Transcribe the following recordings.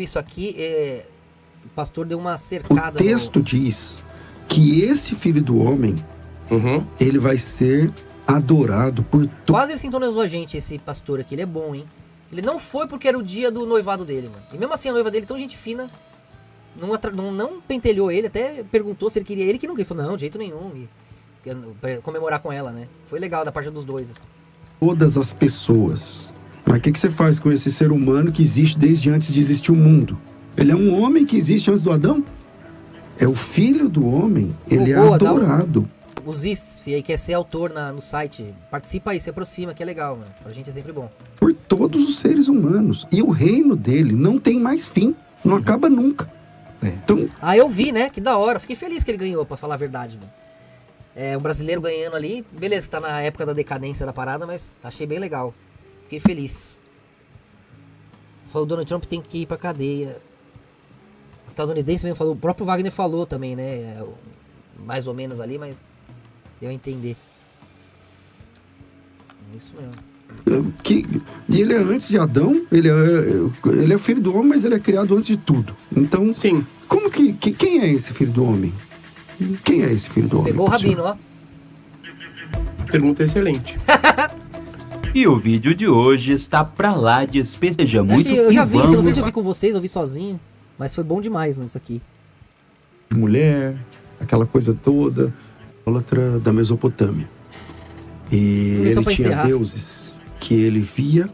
Isso aqui, o pastor deu uma cercada. O texto diz que esse filho do homem, ele vai ser adorado por todos. Quase ele sintonizou a gente, esse pastor aqui. Ele é bom, hein? Ele não foi porque era o dia do noivado dele, mano. E mesmo assim, a noiva dele, tão gente fina, não pentelhou ele, até perguntou se ele queria ele, que não queria. Ele falou, não, de jeito nenhum. Pra comemorar com ela, né? Foi legal da parte dos dois, assim. Todas as pessoas. Mas o que você faz com esse ser humano que existe desde antes de existir o mundo? Ele é um homem que existe antes do Adão? É o filho do homem, ele é adorado. O Zif aí quer ser autor no site. Participa aí, se aproxima, que é legal, mano. Pra gente é sempre bom. Por todos os seres humanos. E o reino dele não tem mais fim. Não acaba nunca. Então... eu vi, né? Que da hora. Fiquei feliz que ele ganhou, pra falar a verdade, mano. O brasileiro ganhando ali. Beleza, tá na época da decadência da parada, mas achei bem legal. Fiquei feliz. Falou, Donald Trump tem que ir pra cadeia. O estadunidense mesmo falou. O próprio Wagner falou também, né? Mais ou menos ali, mas deu a entender. Isso mesmo. E ele é antes de Adão, ele é filho do homem, mas ele é criado antes de tudo. Então, sim. Como que quem é esse filho do homem? Quem é esse filho do homem? Pegou o Rabino, ó. Pergunta excelente. E o vídeo de hoje está pra lá de especial. Seja muito eu já vi, não sei se eu vi com vocês, eu vi sozinho, mas foi bom demais nisso aqui. Mulher, aquela coisa toda, idólatra da Mesopotâmia. E ele tinha deuses que ele via,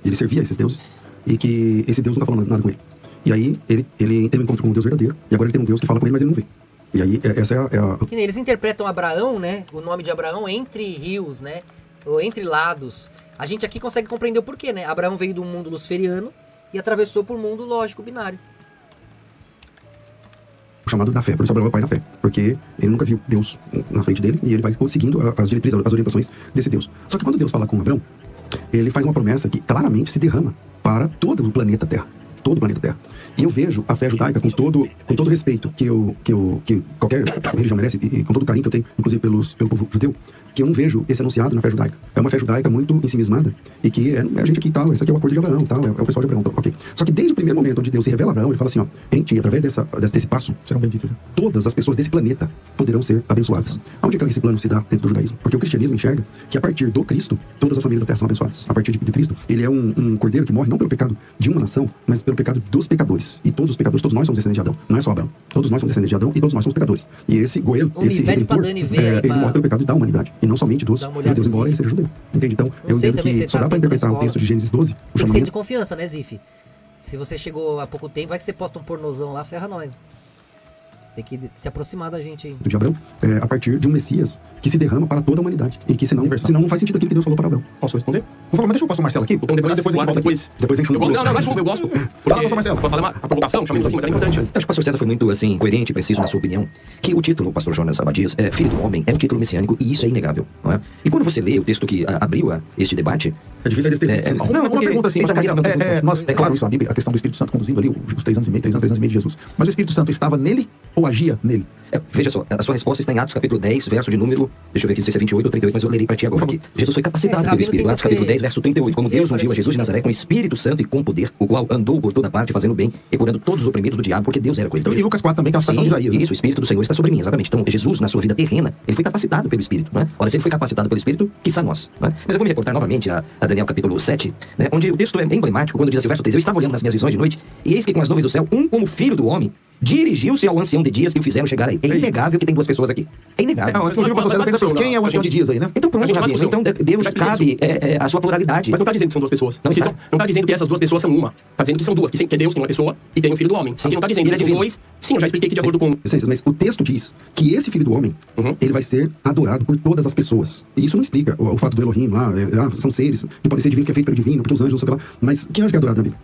ele servia a esses deuses, e que esse Deus nunca falou nada com ele. E aí ele teve um encontro com um Deus verdadeiro, e agora ele tem um Deus que fala com ele, mas ele não vê. E aí essa é a... Eles interpretam Abraão, né, o nome de Abraão entre rios, né, ou entre lados. A gente aqui consegue compreender o porquê, né? Abraão veio do mundo luciferiano e atravessou por um mundo lógico binário. Chamado da fé, por isso Abraão é o pai da fé, porque ele nunca viu Deus na frente dele e ele vai seguindo as diretrizes, as orientações desse Deus. Só que quando Deus fala com Abraão, ele faz uma promessa que claramente se derrama para todo o planeta Terra. Todo o planeta Terra. E eu vejo a fé judaica com todo o respeito que qualquer religião merece, e com todo o carinho que eu tenho, inclusive pelo povo judeu, que eu não vejo esse anunciado na fé judaica. É uma fé judaica muito ensimismada, e que é a gente aqui e tal, esse aqui é o acordo de Abraão, tal, é o pessoal de Abraão, ok. Só que desde o primeiro momento onde Deus se revela a Abraão, ele fala assim, ó, em ti, através desse passo, serão benditos. Todas as pessoas desse planeta poderão ser abençoadas. Onde é que esse plano se dá dentro do judaísmo? Porque o cristianismo enxerga que a partir do Cristo, todas as famílias da Terra são abençoadas. A partir de Cristo, ele é um cordeiro que morre não pelo pecado de uma nação, mas pelo pecado dos pecadores. E todos os pecadores, todos nós somos descendentes de Adão. Não é só Abraão. Todos nós somos descendentes de Adão e todos nós somos pecadores. E esse Goel, esse redentor, ele morre pelo pecado da humanidade e não somente dos judeus, embora ele seja judeu. Entende? Então, eu entendo que só dá pra interpretar o texto de Gênesis 12. Tem que ser de confiança, né, Zif? Se você chegou há pouco tempo, vai que você posta um pornozão lá, ferra nós. Tem que se aproximar da gente aí. De Abraão, a partir de um Messias que se derrama para toda a humanidade. E que senão não faz sentido aquilo que Deus falou para Abraão. Posso responder? Por favor, mas deixa eu passar o Marcelo aqui. Então depois a gente volta depois. Depois a gente Não, não é chumbo, eu gosto. Porque pastor Marcelo. Pra falar a provocação, chamamos assim, mas é importante. Acho que o pastor César foi muito, assim, coerente e preciso na sua opinião, que o título, pastor Jonas Abadias, Filho do Homem, é um título messiânico e isso é inegável, não é? E quando você lê o texto que abriu este debate... É difícil esse texto. Não, uma pergunta assim, é claro isso, a Bíblia, a questão do Espírito Santo conduzindo ali os 3 anos e meio de Jesus. Mas o Espírito Santo estava nele ou agia nele? Veja só, a sua resposta está em Atos capítulo 10, verso de número, deixa eu ver aqui, não sei se é 28 ou 38, mas eu lerei para ti agora aqui. Jesus foi capacitado pelo Espírito. Atos capítulo 10, verso 38. Como Deus ungiu a Jesus de Nazaré com Espírito Santo e com poder, o qual andou por toda parte fazendo bem e curando todos os oprimidos do diabo, porque Deus era com ele. E Lucas 4 também, que é uma citação de Isaías. Isso, o Espírito do Senhor está sobre mim, exatamente. Então, Jesus, na sua vida terrena, ele foi capacitado pelo Espírito, não é? Ora, se ele foi capacitado pelo Espírito, quiçá nós, não é? Mas eu vou me reportar novamente a Daniel capítulo 7, né? Onde o texto é emblemático, quando diz assim, verso 3, eu estava olhando nas minhas visões de noite, e eis que com as nuvens do céu, como filho do homem, dirigiu-se ao ancião de dias que o fizeram chegar aí. É inegável que tem duas pessoas aqui. É inegável. Quem é o ancião de dias aí, né? Então pronto, Rabino. Então Deus cabe a sua pluralidade. Mas não está dizendo que são duas pessoas. Não está dizendo que essas duas pessoas são uma. Está dizendo que são duas. Que Deus tem uma pessoa e tem o Filho do Homem. Aqui não está dizendo que são dois. Sim, eu já expliquei que de acordo com... Mas o texto diz que esse Filho do Homem, ele vai ser adorado por todas as pessoas. E isso não explica o fato do Elohim lá, são seres que podem ser divinos, que é feito pelo divino, porque os anjos, não sei o que lá. Mas quem anjo que é adorado na Bíblia?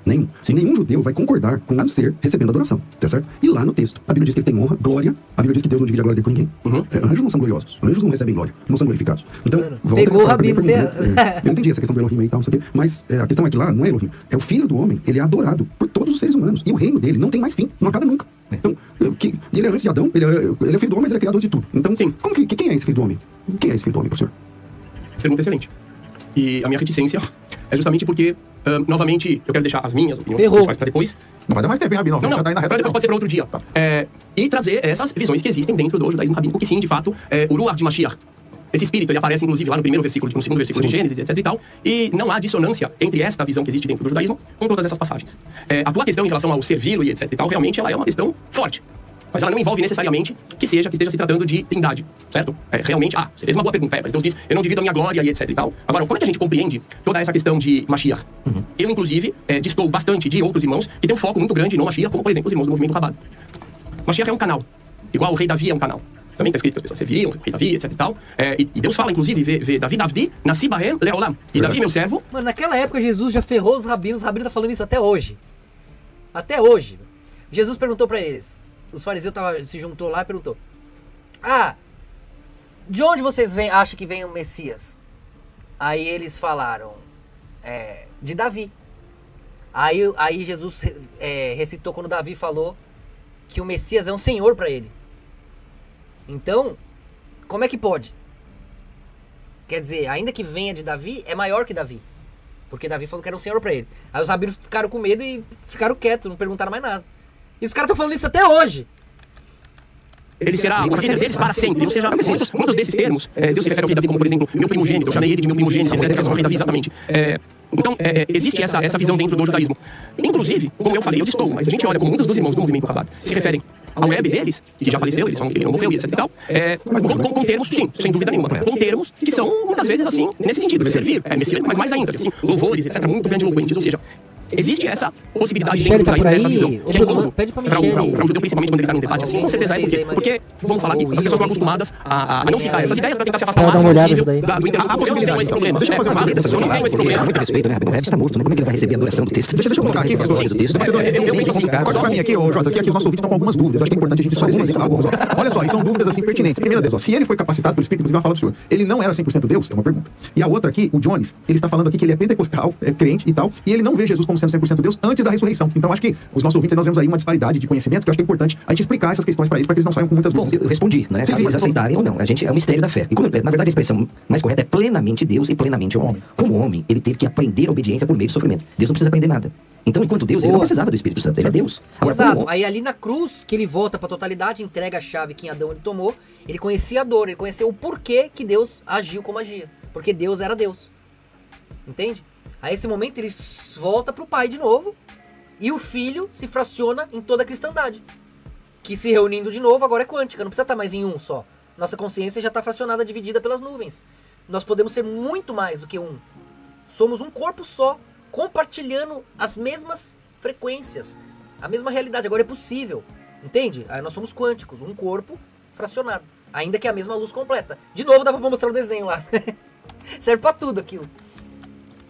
Nenhum. Nenhum judeu vai concordar com um ser recebendo adoração, tá certo? E lá no texto, a Bíblia diz que ele tem honra, glória. A Bíblia diz que Deus não divide a glória dele com ninguém. Anjos não são gloriosos. Anjos não recebem glória. Não são glorificados. Então, pegou o Rabino. Eu entendi essa questão do Elohim aí e tal, não sei o quê. Mas a questão é que lá não é Elohim. É o Filho do Homem. Ele é adorado por todos os seres humanos. E o reino dele não tem mais fim. Não acaba nunca. Então, ele é antes de Adão. Ele é filho do homem, mas ele é criado antes de tudo. Então, como quem é esse Filho do Homem? Quem é esse Filho do Homem, professor? Pergunta excelente. E a minha reticência é justamente porque, novamente, eu quero deixar as minhas opiniões Ferrou. pessoais pra depois. Não vai dar mais tempo, hein, Rabino? Não, Já tá aí na reta pra depois final. pode ser pra outro dia. E trazer essas visões que existem dentro do judaísmo rabínico, que sim, de fato, o Ruach de Mashiach. Esse espírito, ele aparece, inclusive, lá no segundo versículo de Gênesis, etc e tal. E não há dissonância entre esta visão que existe dentro do judaísmo com todas essas passagens. A tua questão em relação ao servi-lo e etc e tal, realmente, ela é uma questão forte. Mas ela não envolve necessariamente que esteja se tratando de trindade, certo? Realmente, você fez uma boa pergunta, mas Deus diz, eu não divido a minha glória e etc e tal. Agora, como é que a gente compreende toda essa questão de Mashiach? Eu, inclusive, distou bastante de outros irmãos que têm um foco muito grande no Mashiach, como, por exemplo, os irmãos do movimento Chabad. Mashiach é um canal, igual o rei Davi é um canal. Também está escrito que as pessoas serviam, o rei Davi, etc e tal. E Deus fala, inclusive, vê Davi, nasci Bahem Leolam. E Davi, meu servo... Mano, naquela época Jesus já ferrou os rabinos tá falando isso até hoje. Até hoje. Jesus perguntou pra eles, os fariseus se juntou lá e perguntou, de onde vocês acham que vem o Messias? Aí eles falaram, de Davi. Aí Jesus recitou quando Davi falou que o Messias é um senhor pra ele. Então, como é que pode? Quer dizer, ainda que venha de Davi, é maior que Davi. Porque Davi falou que era um senhor pra ele. Aí os rabinos ficaram com medo e ficaram quietos, não perguntaram mais nada. E os caras estão falando isso até hoje. Ele será o líder deles para sempre. Ou seja, muitos desses termos, Deus se refere ao rei Davi como, por exemplo, meu primogênito, eu chamei ele de meu primogênito, etc. Que é o rei Davi, exatamente. Então, existe essa visão dentro do judaísmo. Inclusive, como eu falei, eu distou, mas a gente olha como muitos dos irmãos do movimento Chabad se referem ao web deles, que já faleceu, eles falam que ele não morreu e etc e tal, com termos, sim, sem dúvida nenhuma, com termos que são, muitas vezes, assim, nesse sentido, de servir, messiânico, mas mais ainda, assim, louvores, etc, muito grandiloquentes, ou seja, existe essa possibilidade Michele dentro do tá por judaísmo aí? dessa visão, Ô, que é Bruno, incômodo pede pra para Michele. um judeu, principalmente quando ele está num debate assim, com certeza é porque, vamos falar aqui, as pessoas estão acostumadas a não citar essas ideias para tentar se afastar o Dá uma máximo olhada possível nisso daí. do interlocutor. Eu não tenho esse problema. Deixa eu fazer uma eu não tenho esse Com problema. muito respeito, né? O está morto, né? Como é que ele vai receber a adoração do texto? Deixa eu colocar aqui, pastor. Do texto. Eu penso assim, Corta pra mim aqui, ô Jota, aqui os nossos ouvintes estão com algumas dúvidas. Eu acho que é importante a gente esclarecer isso. Algumas. Olha só, e são dúvidas assim pertinentes. Primeira delas, se ele foi capacitado pelo Espírito, inclusive vai falar do senhor, ele não era 100% Deus? É uma pergunta. E a outra aqui, o Jones, ele está falando aqui que ele é pentecostal, é crente e tal, e ele não vê Jesus como sendo 100% Deus antes da ressurreição. Então acho que os nossos ouvintes, nós vemos aí uma disparidade de conhecimento que eu acho que é importante a gente explicar essas questões para eles, para que eles não saiam com muitas Bom, dúvidas. eu respondi, né? Caso eles aceitarem ou não. A gente é um mistério da fé. E como, na verdade, a expressão mais correta é plenamente Deus e plenamente homem. Como homem, ele teve que aprender a obediência por meio do sofrimento. Deus não precisa aprender nada. Então, enquanto Deus, ele não precisava do Espírito Santo. Ele é Deus. Agora, como Exato. homem, Aí ali na cruz, que ele volta pra totalidade, entrega a chave que em Adão ele tomou, ele conhecia a dor, ele conheceu o porquê que Deus agiu como agia. Porque Deus era Deus. Entende? Aí esse momento ele volta pro pai de novo, e o filho se fraciona em toda a cristandade. Que se reunindo de novo agora é quântica, não precisa estar mais em um só. Nossa consciência já está fracionada, dividida pelas nuvens. Nós podemos ser muito mais do que um. Somos um corpo só, compartilhando as mesmas frequências, a mesma realidade. Agora é possível, entende? Aí nós somos quânticos, um corpo fracionado, ainda que a mesma luz completa. De novo dá pra mostrar o desenho lá. Serve pra tudo aquilo.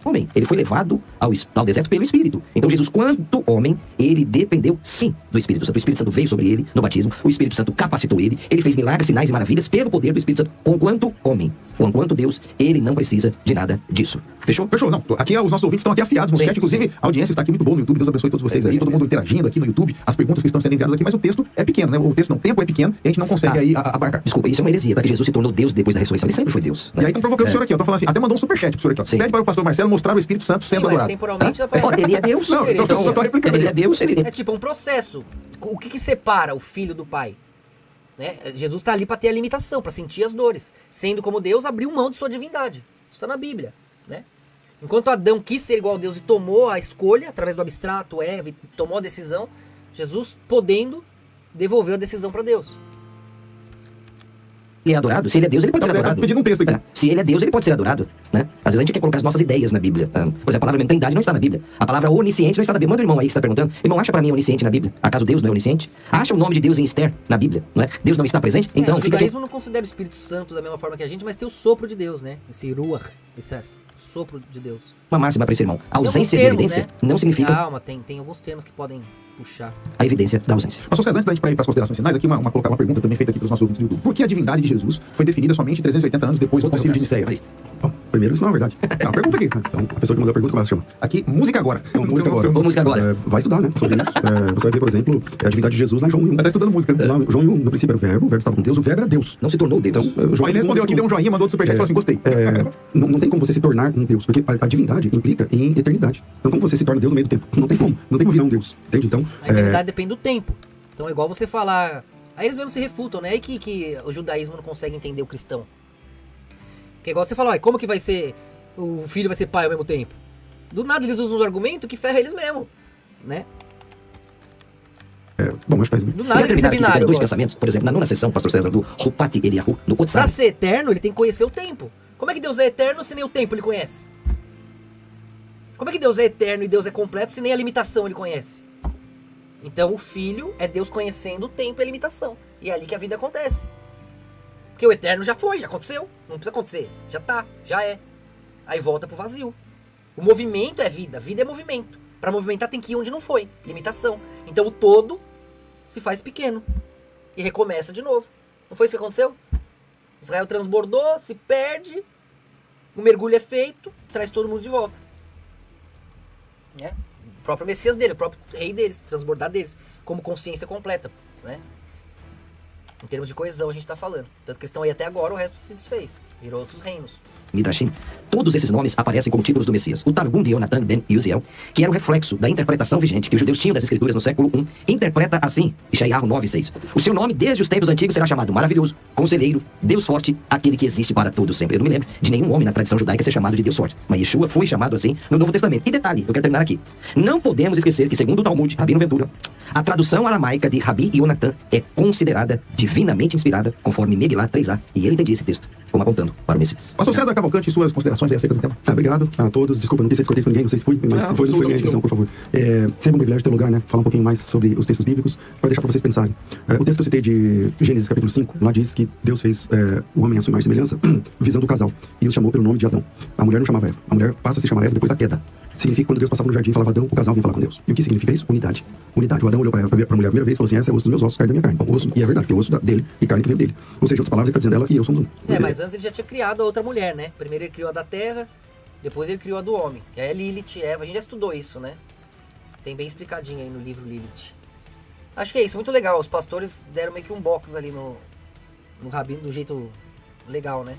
homem, ele foi levado ao deserto pelo Espírito. Então Jesus, quanto homem, ele dependeu sim do Espírito Santo. O Espírito Santo veio sobre ele no batismo, o Espírito Santo capacitou ele fez milagres, sinais e maravilhas pelo poder do Espírito Santo. Conquanto homem, conquanto Deus, ele não precisa de nada disso. Fechou? Fechou, não. Aqui os nossos ouvintes estão aqui afiados no Sim. chat, inclusive a audiência está aqui muito boa no YouTube, Deus abençoe todos vocês aí, todo mundo interagindo aqui no YouTube, as perguntas que estão sendo enviadas aqui, mas o texto é pequeno, né? O texto não, o tempo é pequeno e a gente não consegue aí abarcar. Desculpa, isso é uma heresia, tá? Que Jesus se tornou Deus depois da ressurreição. Ele sempre foi Deus. E aí estão provocando o senhor aqui, ó. Estão falando assim, até mandou um superchat pro senhor aqui, ó. Sim. Pede para o pastor Marcelo mostrar o Espírito Santo sendo Sim, mas adorado. temporalmente dá pra... Ora, ele é Deus. Não, eu tô só replicando. Ele é Deus, ele... É tipo um processo. O que separa o filho do pai? Né? Jesus está ali para ter a limitação, para sentir as dores. Sendo como Deus, abriu mão de sua divindade. Isso está na Bíblia. Né? Enquanto Adão quis ser igual a Deus e tomou a escolha, através do abstrato, Eva, e tomou a decisão, Jesus, podendo, devolveu a decisão para Deus. Ele é adorado. Se ele é Deus, ele pode ser Tá adorado. pedindo um texto aqui. É. Se ele é Deus, ele pode ser adorado. Né? Às vezes a gente quer colocar as nossas ideias na Bíblia. Por exemplo, a palavra mentalidade não está na Bíblia. A palavra onisciente não está na Bíblia. Manda o irmão aí que está perguntando. Irmão, acha para mim onisciente na Bíblia? Acaso Deus não é onisciente? Acha o nome de Deus em Esther na Bíblia? Não é? Deus não está presente? Então o fica aqui. judaísmo não considera o Espírito Santo da mesma forma que a gente, mas tem o sopro de Deus, né? Esse ruach, esse sopro de Deus. Uma máxima para esse irmão. A Tem ausência alguns de termos, evidência né? não significa Calma, tem alguns termos que podem puxar. a evidência da ausência. Pastor César, antes da gente ir para as considerações finais, aqui uma pergunta também feita aqui para os nossos ouvintes do YouTube. Por que a divindade de Jesus foi definida somente 380 anos depois do Concílio de Nicéia? Aí. Bom, Primeiro, isso não é verdade. A pergunta aqui. Então, a pessoa que mandou a pergunta, como ela se chama? Aqui, música agora. Então, música agora. Ou música agora. Vai estudar, né? Sobre isso. Você vai ver, por exemplo, a divindade de Jesus lá em João 1. Ela tá estudando música. Lá, João 1, no princípio era o verbo estava com Deus, o verbo era Deus. Não se tornou Deus. Então, João, ele respondeu aqui, deu um joinha, mandou do superchat e falou assim, gostei. Não tem como você se tornar um Deus, porque a divindade implica em eternidade. Então, como você se torna Deus no meio do tempo? Não tem como. Não tem como virar um Deus. Entende? Então, A eternidade depende do tempo. Então é igual você falar... Aí eles mesmos se refutam, né? Aí que o judaísmo não consegue entender o cristão. Que é igual você falar, como que vai ser... O filho vai ser pai ao mesmo tempo? Do nada eles usam um argumento que ferra eles mesmo, né? bom, mas faz... Do Para nada eles terminar é aqui, binário dois agora. pensamentos. Por exemplo, na nona sessão, pastor César, do Rupati Eliyahu, no Pra Kotzar. ser eterno, ele tem que conhecer o tempo. Como é que Deus é eterno se nem o tempo ele conhece? Como é que Deus é eterno e Deus é completo se nem a limitação ele conhece? Então o filho é Deus conhecendo o tempo e a limitação. E é ali que a vida acontece. Porque o eterno já foi, já aconteceu. Não precisa acontecer. Já tá, já é. Aí volta pro vazio. O movimento é vida, vida é movimento. Pra movimentar tem que ir onde não foi. Limitação. Então o todo se faz pequeno. E recomeça de novo. Não foi isso que aconteceu? Israel transbordou, se perde. O mergulho é feito, traz todo mundo de volta. Né? O próprio Messias dele, o próprio rei deles, transbordar deles. Como consciência completa. Né? Em termos de coesão a gente tá falando. Tanto que estão aí até agora, o resto se desfez. Virou outros reinos. Midrashim, todos esses nomes aparecem como títulos do Messias. O Targum de Yonatan ben Uziel, que era o reflexo da interpretação vigente que os judeus tinham das escrituras no século I, interpreta assim, Ishayahu 9:6. O seu nome, desde os tempos antigos, será chamado Maravilhoso, Conselheiro, Deus Forte, aquele que existe para todos sempre. Eu não me lembro de nenhum homem na tradição judaica ser chamado de Deus Forte, mas Yeshua foi chamado assim no Novo Testamento. E detalhe, eu quero terminar aqui. Não podemos esquecer que, segundo o Talmud, Rabino Ventura, a tradução aramaica de Rabi Yonatan é considerada divinamente inspirada, conforme Megillah 3a, e ele entendia esse texto, como apontando para o Messias. Pastor César Cavalcante, suas considerações aí acerca do tema. Obrigado a todos. Desculpa, não quis ser descortês com ninguém, não sei se fui, mas Não, se foi, não foi minha absolutamente intenção, por favor. Sempre um privilégio ter lugar, né? Falar um pouquinho mais sobre os textos bíblicos, para deixar para vocês pensarem. O texto que eu citei de Gênesis capítulo 5, lá diz que Deus fez o homem à sua imagem e semelhança, visando o casal, e os chamou pelo nome de Adão. A mulher não chamava Eva. A mulher passa a se chamar Eva depois da queda. Significa que quando Deus passava no jardim e falava Adão, o casal vinha falar com Deus. E o que significa isso? Unidade. Unidade. O Adão olhou para a mulher a primeira vez e falou assim, essa é osso dos meus ossos, carne da minha carne. Bom, osso, e é verdade, porque é osso dele e carne que veio dele. Ou seja, outras palavras, ele está dizendo ela e eu somos um. Mas antes ele já tinha criado a outra mulher, né? Primeiro ele criou a da terra, depois ele criou a do homem. Que é Lilith, Eva. A gente já estudou isso, né? Tem bem explicadinho aí no livro Lilith. Acho que é isso, muito legal. Os pastores deram meio que um box ali no rabino, do jeito legal, né?